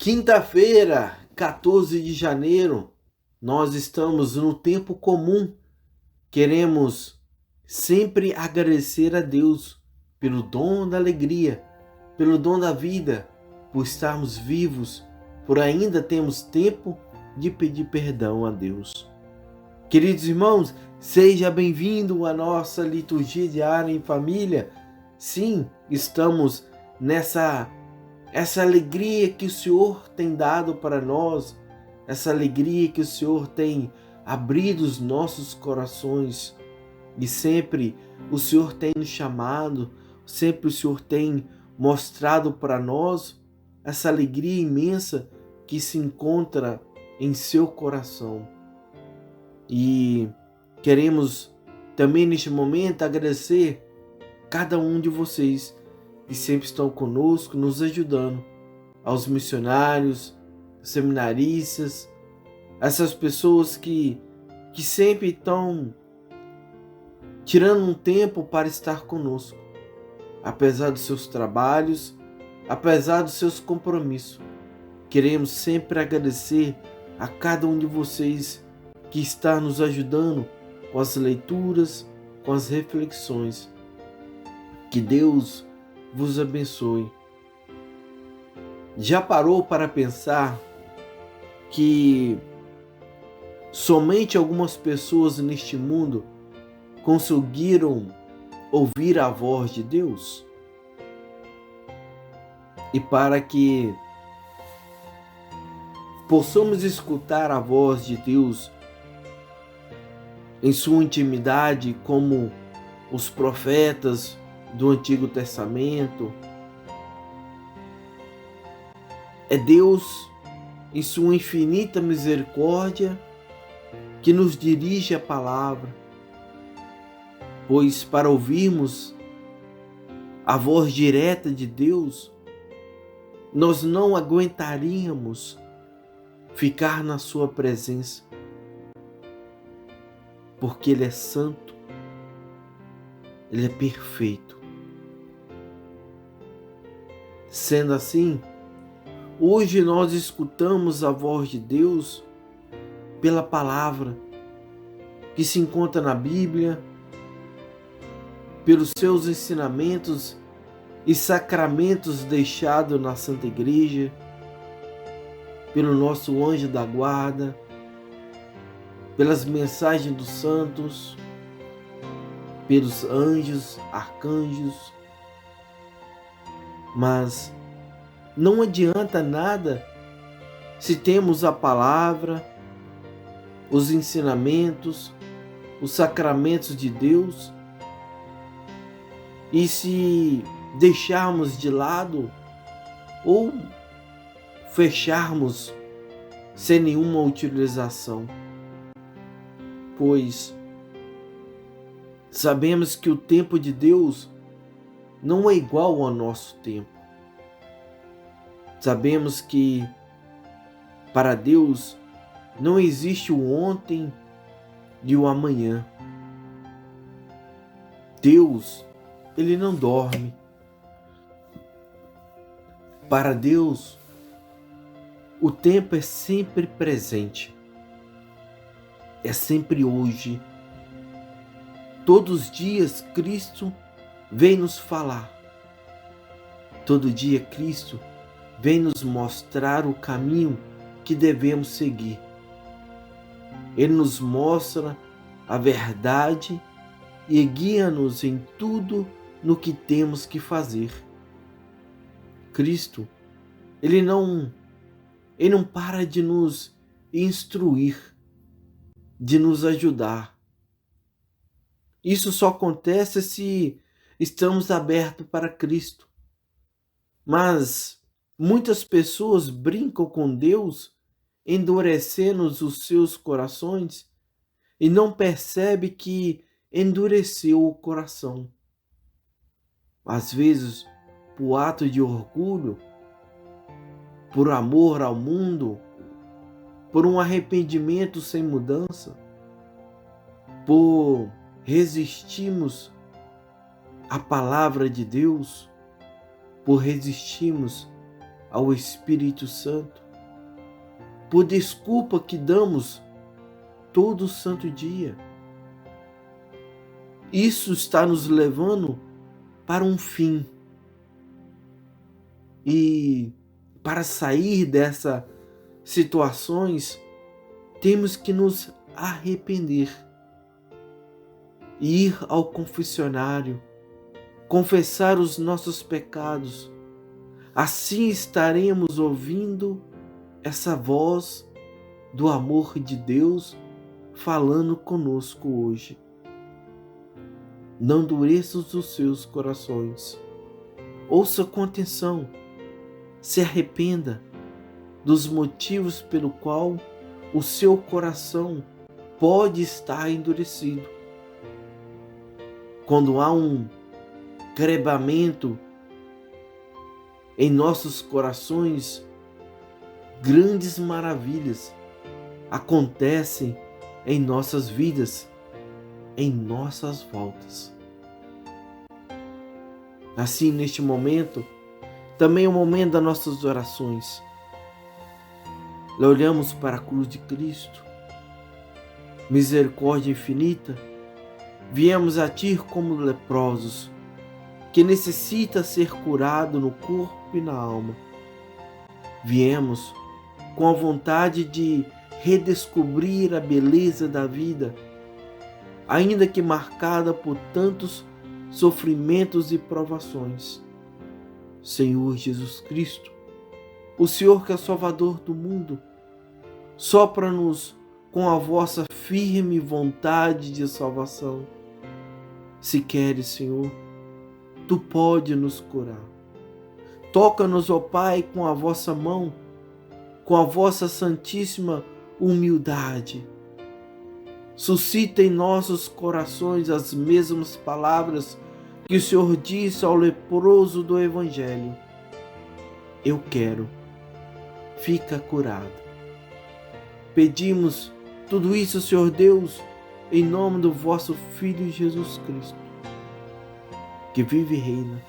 Quinta-feira, 14 de janeiro, nós estamos no tempo comum. Queremos sempre agradecer a Deus pelo dom da alegria, pelo dom da vida, por estarmos vivos, por ainda termos tempo de pedir perdão a Deus. Queridos irmãos, seja bem-vindo à nossa liturgia diária em família. Sim, estamos essa alegria que o Senhor tem dado para nós, essa alegria que o Senhor tem abrido os nossos corações. E sempre o Senhor tem nos chamado, sempre o Senhor tem mostrado para nós essa alegria imensa que se encontra em seu coração. E queremos também neste momento agradecer cada um de vocês que sempre estão conosco, nos ajudando, aos missionários, seminaristas, essas pessoas que sempre estão tirando um tempo para estar conosco, apesar dos seus trabalhos, apesar dos seus compromissos. Queremos sempre agradecer a cada um de vocês que está nos ajudando com as leituras, com as reflexões. Que Deus vos abençoe. Já parou para pensar que somente algumas pessoas neste mundo conseguiram ouvir a voz de Deus? E para que possamos escutar a voz de Deus em sua intimidade, como os profetas do Antigo Testamento, é Deus, em sua infinita misericórdia, que nos dirige a palavra, pois para ouvirmos a voz direta de Deus, nós não aguentaríamos ficar na sua presença, porque Ele é santo, Ele é perfeito. Sendo assim, hoje nós escutamos a voz de Deus pela palavra que se encontra na Bíblia, pelos seus ensinamentos e sacramentos deixados na Santa Igreja, pelo nosso anjo da guarda, pelas mensagens dos santos, pelos anjos, arcanjos. Mas não adianta nada se temos a palavra, os ensinamentos, os sacramentos de Deus, e se deixarmos de lado ou fecharmos sem nenhuma utilização. Pois sabemos que o tempo de Deus não é igual ao nosso tempo. Sabemos que para Deus não existe o ontem e o amanhã. Deus, Ele não dorme. Para Deus, o tempo é sempre presente. É sempre hoje. Todos os dias Cristo vem nos falar. Todo dia Cristo vem nos mostrar o caminho que devemos seguir. Ele nos mostra a verdade e guia-nos em tudo no que temos que fazer. Cristo, Ele não para de nos instruir, de nos ajudar. Isso só acontece se estamos abertos para Cristo. Mas muitas pessoas brincam com Deus, endurecendo os seus corações, e não percebem que endureceu o coração. Às vezes, por ato de orgulho, por amor ao mundo, por um arrependimento sem mudança, por resistirmos à palavra de Deus, por resistirmos ao Espírito Santo, por desculpa que damos todo santo dia. Isso está nos levando para um fim. E para sair dessas situações, temos que nos arrepender, ir ao confessionário, confessar os nossos pecados. Assim estaremos ouvindo essa voz do amor de Deus falando conosco hoje. Não endureças os seus corações. Ouça com atenção. Se arrependa dos motivos pelo qual o seu coração pode estar endurecido. Quando há um crebamento em nossos corações, grandes maravilhas acontecem em nossas vidas, em nossas voltas. Assim, neste momento, também é o momento das nossas orações. Olhamos para a cruz de Cristo, misericórdia infinita, viemos a Ti como leprosos, que necessita ser curado no corpo e na alma. Viemos com a vontade de redescobrir a beleza da vida, ainda que marcada por tantos sofrimentos e provações. Senhor Jesus Cristo, o Senhor que é Salvador do mundo, sopra-nos com a vossa firme vontade de salvação. Se queres, Senhor, Tu pode nos curar. Toca-nos, ó Pai, com a vossa mão, com a vossa santíssima humildade. Suscita em nossos corações as mesmas palavras que o Senhor disse ao leproso do Evangelho. Eu quero, fica curado. Pedimos tudo isso, Senhor Deus, em nome do vosso Filho Jesus Cristo, que vive e reina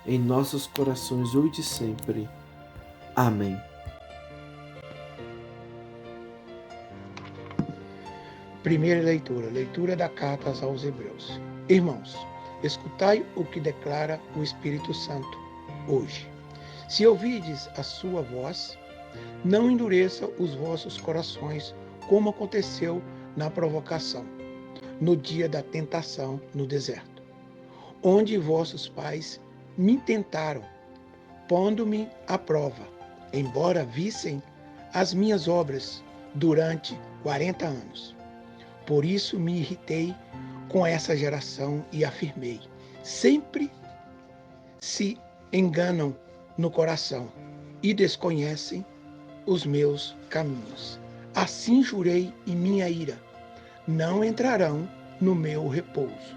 em nossos corações hoje e sempre. Amém. Primeira leitura, leitura da carta aos Hebreus. Irmãos, escutai o que declara o Espírito Santo hoje. Se ouvides a sua voz, não endureça os vossos corações, como aconteceu na provocação, no dia da tentação no deserto, onde vossos pais me tentaram, pondo-me à prova, embora vissem as minhas obras durante 40 anos. Por isso me irritei com essa geração e afirmei: sempre se enganam no coração e desconhecem os meus caminhos. Assim jurei em minha ira: não entrarão no meu repouso.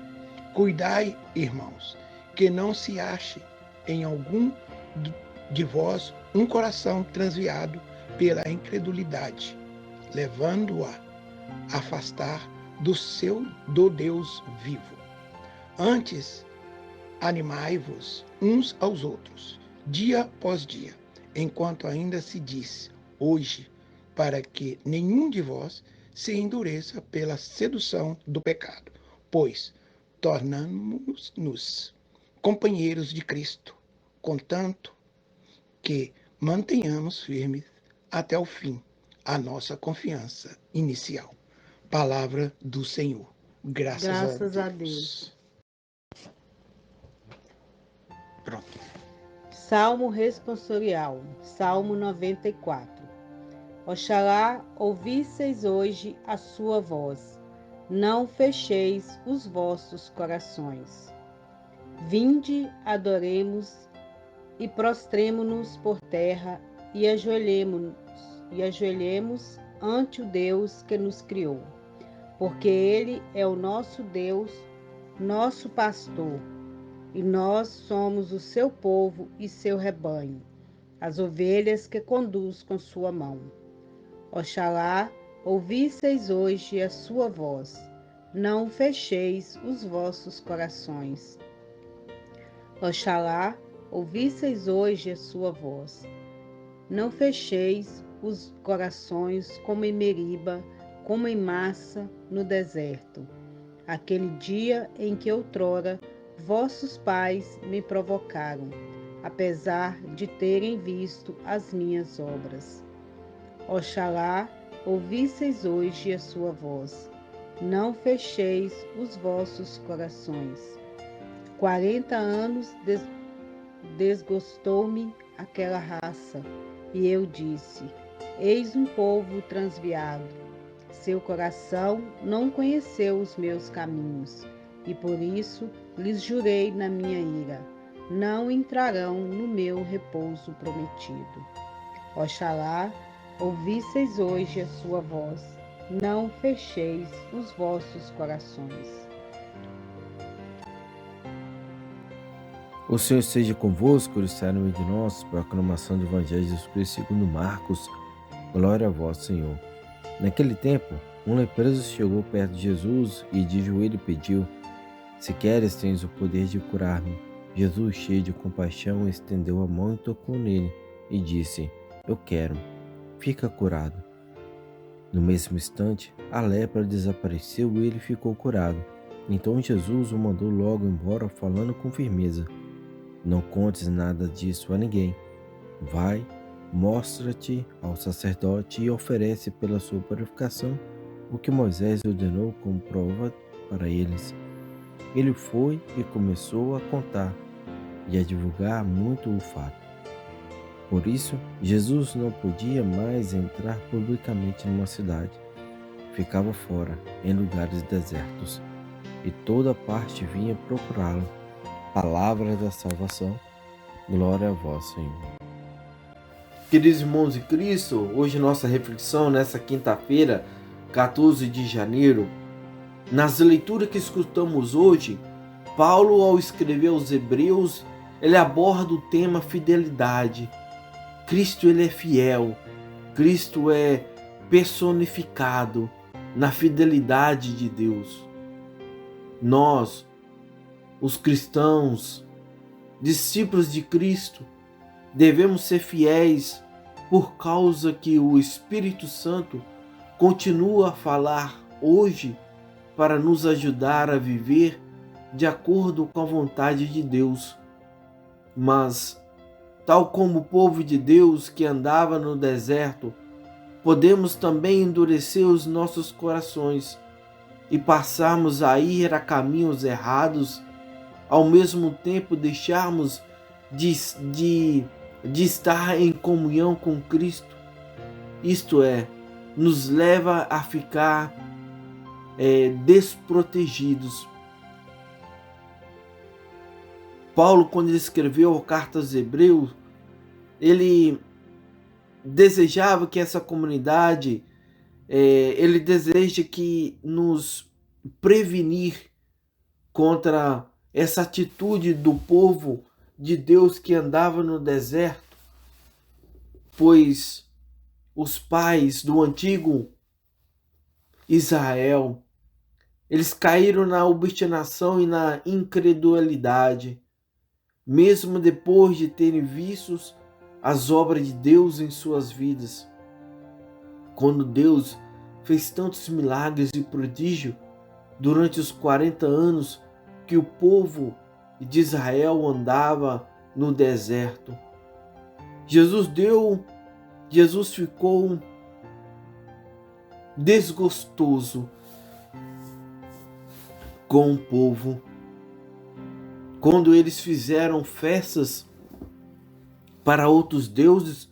Cuidai, irmãos, que não se ache em algum de vós um coração transviado pela incredulidade, levando-a afastar do Deus vivo. Antes, animai-vos uns aos outros, dia após dia, enquanto ainda se diz hoje, para que nenhum de vós se endureça pela sedução do pecado, pois tornamos-nos companheiros de Cristo, contanto que mantenhamos firmes até o fim a nossa confiança inicial. Palavra do Senhor. Graças a Deus. Pronto. Salmo responsorial, Salmo 94. Oxalá ouvisseis hoje a sua voz, não fecheis os vossos corações. Vinde, adoremos e prostremo-nos por terra e ajoelhemos ante o Deus que nos criou, porque Ele é o nosso Deus, nosso pastor, e nós somos o seu povo e seu rebanho, as ovelhas que conduz com sua mão. Oxalá ouvisseis hoje a sua voz, não fecheis os vossos corações. Oxalá ouvisseis hoje a sua voz, Não fecheis os corações como em Meriba, como em Massa, no deserto, aquele dia em que outrora vossos pais me provocaram, apesar de terem visto as minhas obras. Oxalá ouvisseis hoje a sua voz, não fecheis os vossos corações. 40 anos desgostou-me aquela raça, e eu disse: eis um povo transviado. Seu coração não conheceu os meus caminhos, e por isso lhes jurei na minha ira: não entrarão no meu repouso prometido. Oxalá ouvisseis hoje a sua voz, não fecheis os vossos corações. O Senhor esteja convosco, Ele está no meio de nós. Proclamação do Evangelho de Jesus Cristo segundo Marcos. Glória a vós, Senhor. Naquele tempo, um leproso chegou perto de Jesus e de joelho pediu: se queres, tens o poder de curar-me. Jesus, cheio de compaixão, estendeu a mão e tocou nele e disse: eu quero, fica curado. No mesmo instante, a lepra desapareceu e ele ficou curado. Então Jesus o mandou logo embora, falando com firmeza: não contes nada disso a ninguém. Vai, mostra-te ao sacerdote e oferece pela sua purificação o que Moisés ordenou como prova para eles. Ele foi e começou a contar e a divulgar muito o fato. Por isso, Jesus não podia mais entrar publicamente numa cidade. Ficava fora, em lugares desertos, e toda parte vinha procurá-lo. Palavra da salvação. Glória a vós, Senhor. Queridos irmãos em Cristo, hoje nossa reflexão nessa quinta-feira, 14 de janeiro. Nas leituras que escutamos hoje, Paulo, ao escrever aos Hebreus, ele aborda o tema fidelidade. Cristo, ele é fiel. Cristo é personificado na fidelidade de Deus. Nós, os cristãos, discípulos de Cristo, devemos ser fiéis por causa que o Espírito Santo continua a falar hoje para nos ajudar a viver de acordo com a vontade de Deus. Mas, tal como o povo de Deus que andava no deserto, podemos também endurecer os nossos corações e passarmos a ir a caminhos errados, ao mesmo tempo deixarmos de estar em comunhão com Cristo. Isto é, nos leva a ficar desprotegidos. Paulo, quando ele escreveu a carta aos Hebreus, ele desejava que essa comunidade, ele deseja que nos prevenir contra essa atitude do povo de Deus que andava no deserto, pois os pais do antigo Israel, eles caíram na obstinação e na incredulidade, mesmo depois de terem visto as obras de Deus em suas vidas. Quando Deus fez tantos milagres e prodígios durante os 40 anos que o povo de Israel andava no deserto, Jesus ficou desgostoso com o povo quando eles fizeram festas para outros deuses,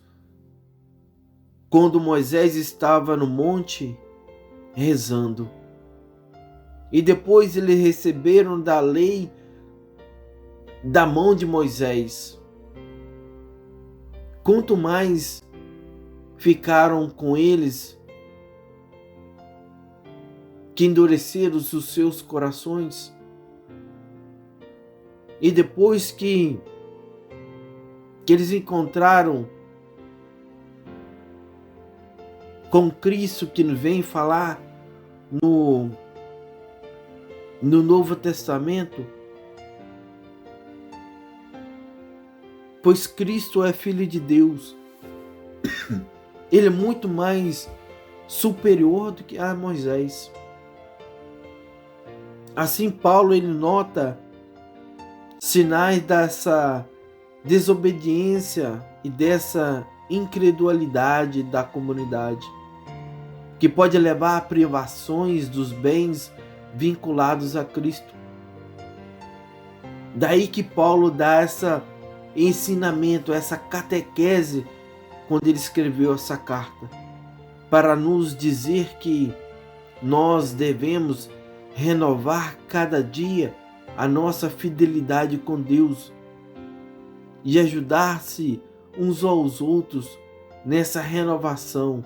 quando Moisés estava no monte rezando. E depois eles receberam da lei da mão de Moisés. Quanto mais ficaram com eles, que endureceram os seus corações. E depois que eles encontraram com Cristo, que nos vem falar no Novo Testamento, pois Cristo é Filho de Deus, Ele é muito mais superior do que a Moisés. Assim, Paulo ele nota sinais dessa desobediência e dessa incredulidade da comunidade, que pode levar a privações dos bens vinculados a Cristo. Daí que Paulo dá esse ensinamento, essa catequese, quando ele escreveu essa carta, para nos dizer que nós devemos renovar cada dia a nossa fidelidade com Deus e ajudar-se uns aos outros nessa renovação.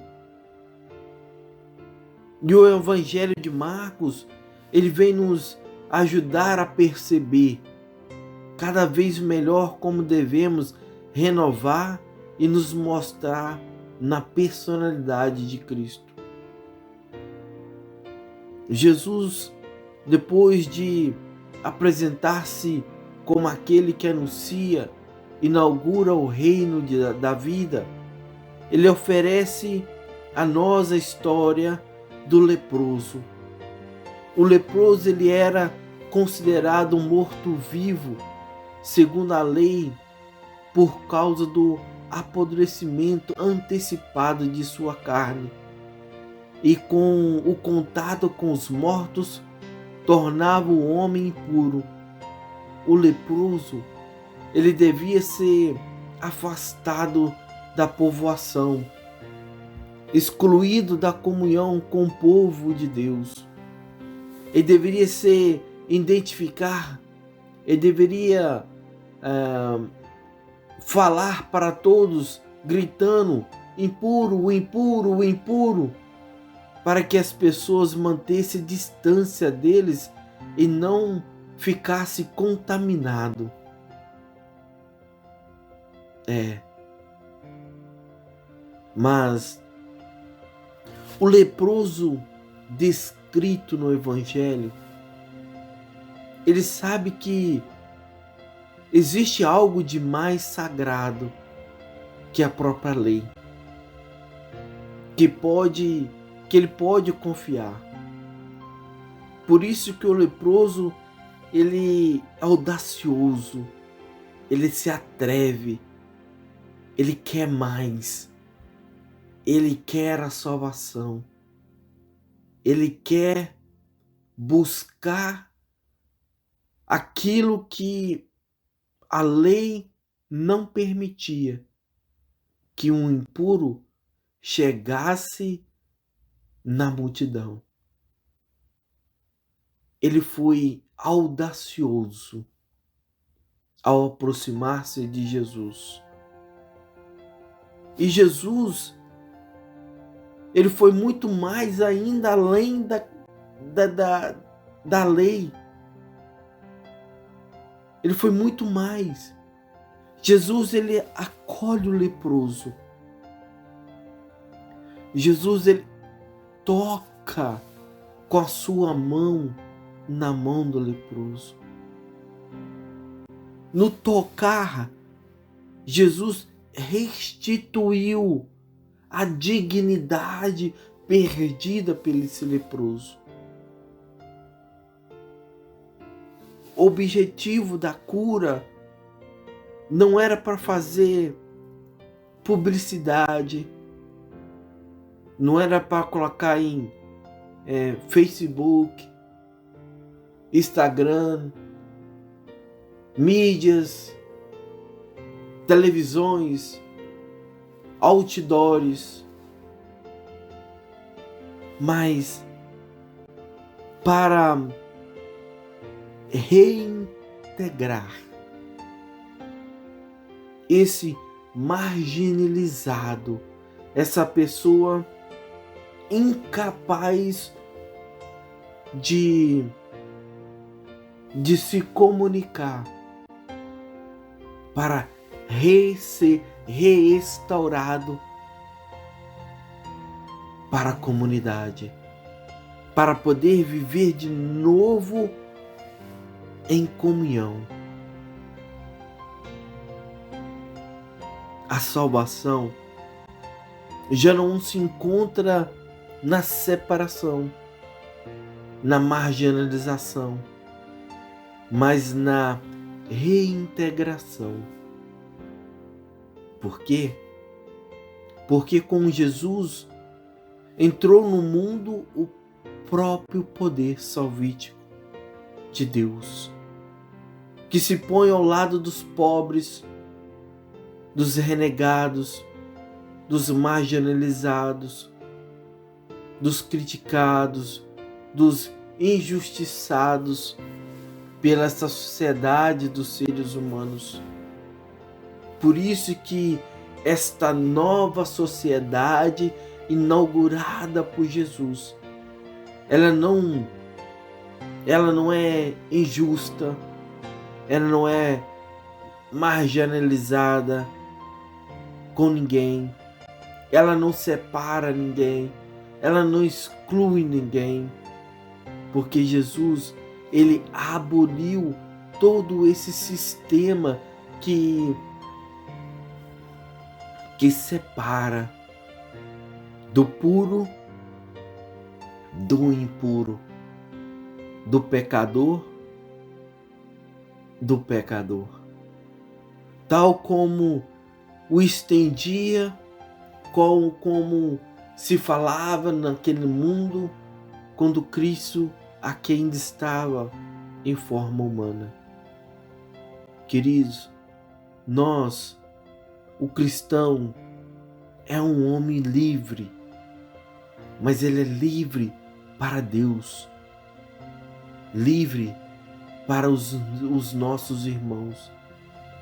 E o Evangelho de Marcos, ele vem nos ajudar a perceber cada vez melhor como devemos renovar e nos mostrar na personalidade de Cristo. Jesus, depois de apresentar-se como aquele que anuncia, inaugura o reino da vida, ele oferece a nós a história do leproso. O leproso ele era considerado um morto-vivo, segundo a lei, por causa do apodrecimento antecipado de sua carne. E com o contato com os mortos, tornava o homem impuro. O leproso, ele devia ser afastado da povoação, excluído da comunhão com o povo de Deus. Ele deveria ser identificar, ele deveria falar para todos, gritando: impuro, o impuro, o impuro, para que as pessoas mantessem distância deles e não ficasse contaminado. Mas o leproso descrito no Evangelho, ele sabe que existe algo de mais sagrado que a própria lei, que ele pode confiar. Por isso que o leproso, ele é audacioso, ele se atreve, ele quer mais, ele quer a salvação, ele quer buscar aquilo que a lei não permitia, que um impuro chegasse na multidão. Ele foi audacioso ao aproximar-se de Jesus. E Jesus, ele foi muito mais ainda além da lei. Ele foi muito mais. Jesus, ele acolhe o leproso. Jesus, ele toca com a sua mão na mão do leproso. No tocar, Jesus restituiu a dignidade perdida por esse leproso. O objetivo da cura não era para fazer publicidade, não era para colocar em Facebook, Instagram, mídias, televisões, outdoors, mas para reintegrar esse marginalizado, essa pessoa incapaz de se comunicar, para ser restaurado para a comunidade, para poder viver de novo em comunhão. A salvação já não se encontra na separação, na marginalização, mas na reintegração. Por quê? Porque com Jesus entrou no mundo o próprio poder salvífico de Deus, que se põe ao lado dos pobres, dos renegados, dos marginalizados, dos criticados, dos injustiçados pela essa sociedade dos seres humanos. Por isso que esta nova sociedade inaugurada por Jesus, ela não é injusta, ela não é marginalizada com ninguém, ela não separa ninguém, ela não exclui ninguém, porque Jesus, ele aboliu todo esse sistema que separa do puro do impuro, do pecador do pecador, tal como o estendia, como se falava naquele mundo quando Cristo aqui ainda estava em forma humana. Queridos, nós, o cristão, é um homem livre, mas ele é livre para Deus, livre para os nossos irmãos.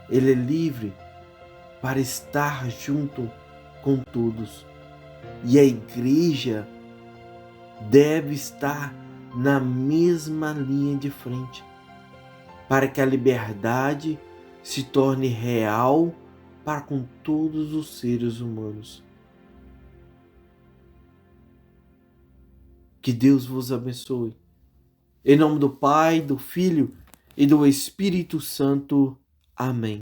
Ele é livre para estar junto com todos. E a igreja deve estar na mesma linha de frente, para que a liberdade se torne real para com todos os seres humanos. Que Deus vos abençoe. Em nome do Pai, do Filho e do Espírito Santo. Amém.